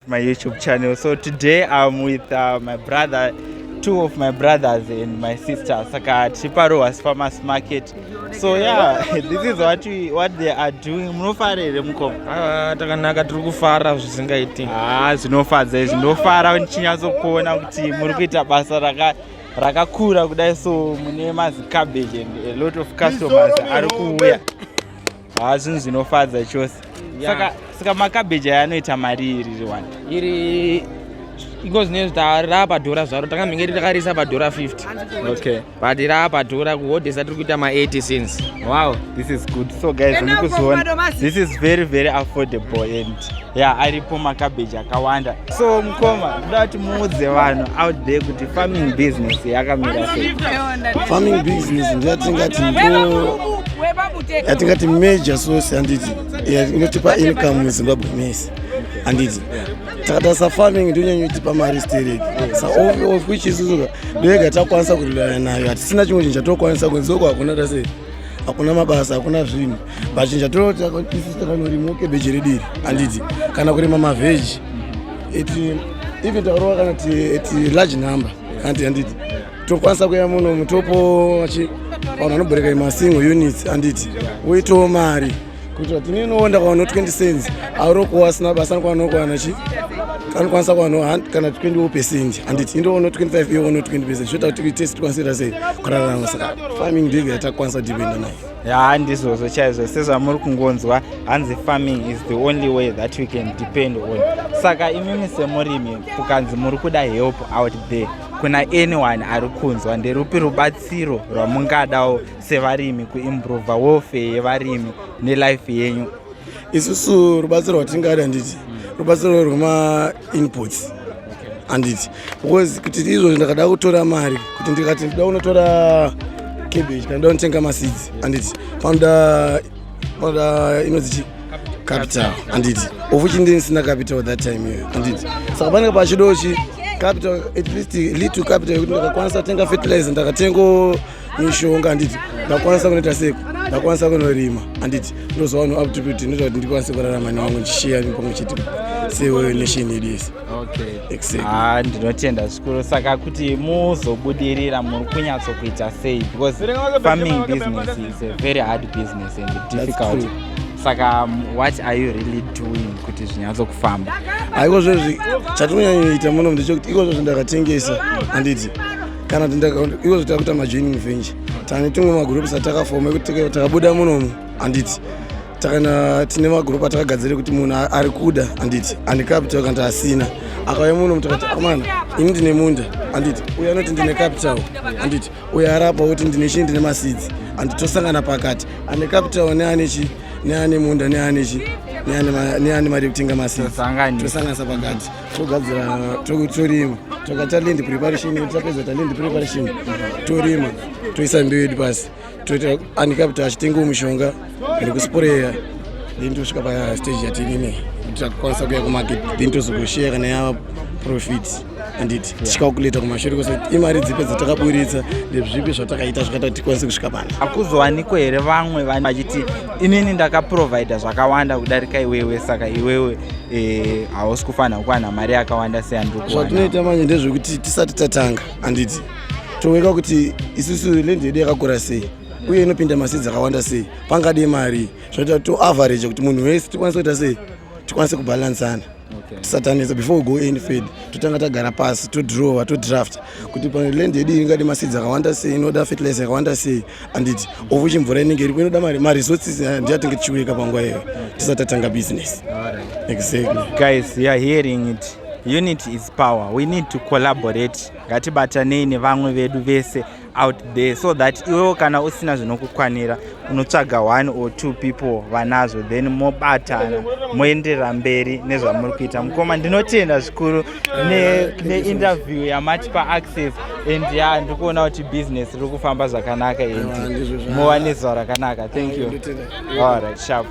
my YouTube channel. So today I'm with my brother, two of my brothers and my sister. Saka Chiparo was farmers market. So yeah, this is what they are doing. Munofarire muko. Takanaka tiri kufara zvisingaiti. Zvinofara nichinyatsopona kuti muri kuita basa rakakura kudai, so mune mazi cabbage and a lot of customers ari kuuya. Zvinhu zvinofadza chose. Saka makabeji aya anoita mari iri wani. Iri because nezvi tarapa dhora zvaro takamhenge takarisa padhora 50. Okay. But irapa dhora kuhodhesa tiri kuita ma 80 cents. Wow, this is good. So guys, this is very very affordable and yeah, aripo makabeji akawanda. So mukoma, ndoda kuti muudze vanhu out there kuti farming business yakamira sei. Farming business yatingati major source handiti inotipa income muZimbabwe mese handiti takatasa farming ndonyanyutipa mari stereki of which isusuka ndoyega takwanisa kurilana nayo hatisina chimwe chinhu chatokwanisa kunzoko hakuna tase hakuna mabasa hakuna zvinhu but chinhu chatotisi takanorimwa kebeji rediri handiti kana kurima mavheji even takarova kana ti large number handiti tokwanisa kuya muno mutopo vanhu vanobereka masingle units handiti woitawo mari kuitira kuti ninoonda kwano 20 cents aurokuwa asina basa anokwana kanokwanisa kwano kana 20% handiti indoona 25 iwono 20%. Zvoita kuti test tikwanisira sei kurarama. Saka farming ndege yatakwanisa dependa nayo. Yeah, ndizvo chaizvo sezvamuri kungonzwa, hanzi farming is the only way that we can depend on. Saka imimi semurimi kukanzi muri kuda help out there, kuna anyone ari kunzwa, nderupi rubatsiro rwamungadawo sevarimi kuimprove welfare yevarimi nelife yenyu? Isusu rubatsiro rwatingada nditi rubatsiro rwema inputs handiti because kuti izvo ndakada kutora mari kuti ndikati ndida kunotora cabbage kana ndida kunotenga maseeds handiti panoda inonzi capital handiti of which ndisina capital that time iyoyo handiti saka panenge pachidochi capital, at least little capital yekuti ndakakwanisa kutenga fertilizer, ndakatenga mishonga handiti ndakwanisa kunoita seko, ndakwanisa kunorima handiti ndozva vanhu up to kuti ndinoita kuti ndikwanise kurarama nevamwe ndishare pamwe chete sewe nation yedu yese. Okay. Ndinotenda zvikuru. Saka kuti muzobudirira muri kunyatsokuita sei, because farming business is a very hard business and difficult. Saka what are you really doing kuti zvinyatsokufamba? Haiko zvozvi chatinonyanyoita muno ndechekuti iko zvozvo ndakatengesa handiti kana iko zvotakuita majoining venture tane tumwe magroups atakafoma ekuti takabuda munomu handiti takana tine magroup atakagadzira kuti munhu ari kuda handiti ane capital kana asina akauya munomu takati amana ini ndine munda handiti uya anoti ndine capital handiti uya arapa kuti ndine chii ndine maseeds handiti tosangana pakati ane capital neane munda neane mari yekutenga maseeds tosanganisa pakati togadzira torima tokaita land preparation tapedza ta land preparation torima toisa mbeu yedu pasi toita ane capital achitengawo mishonga nekusporeya then tosvika pastage yatinine takwanisa kuya kumarket then tozokushare kana yava profit handiti tichicalculata kumashure kwesekuti imari dzipe dzatakaburitsa ndezvipi zvatakaita zvakaita kuti tikwanise kusvika pano. Hakuzowanikwo here vamwe vanhu vachiti inini ndakaprovida zvakawanda kudarika iwewe, saka iwewe hausi kufanira kuwana mari yakawanda seyandiri kuwana? Zvatinoita manje ndezvekuti tisati tatanga handiti toveka kuti isusu land yedu yakakura sei uye inopinda maseeds akawanda sei, pangade mari zvinoita toaverage kuti munhu wese tikwanise kuita sei, tikwanise kubalansana. Tisatanisa before we go any fed totanga tagara pasi todrowa todraft kuti pane land yedu ingade maseeds akawanda sei, inoda fertilizer yakawanda sei handiti of which mvura inenge iripo inoda maresources ndiyatinge tichiweka panguva iyoyo tisatatanga business. Exactly. Guys, you are hearing it. Unity is power. We need to collaborate. Ngatibatanei nevamwe vedu vese out there so that iwewe kana usina zvinokukwanira unotsvaga 1 or 2 people vanazvo then mobatana moenderera mberi nezvamuri kuita. Mukoma, ndinotenda zvikuru neinterview yamatipa access and ya ndikuona kuti business riri kufamba zvakanaka and mova nezuva rakanaka. Thank you. All right, sharp.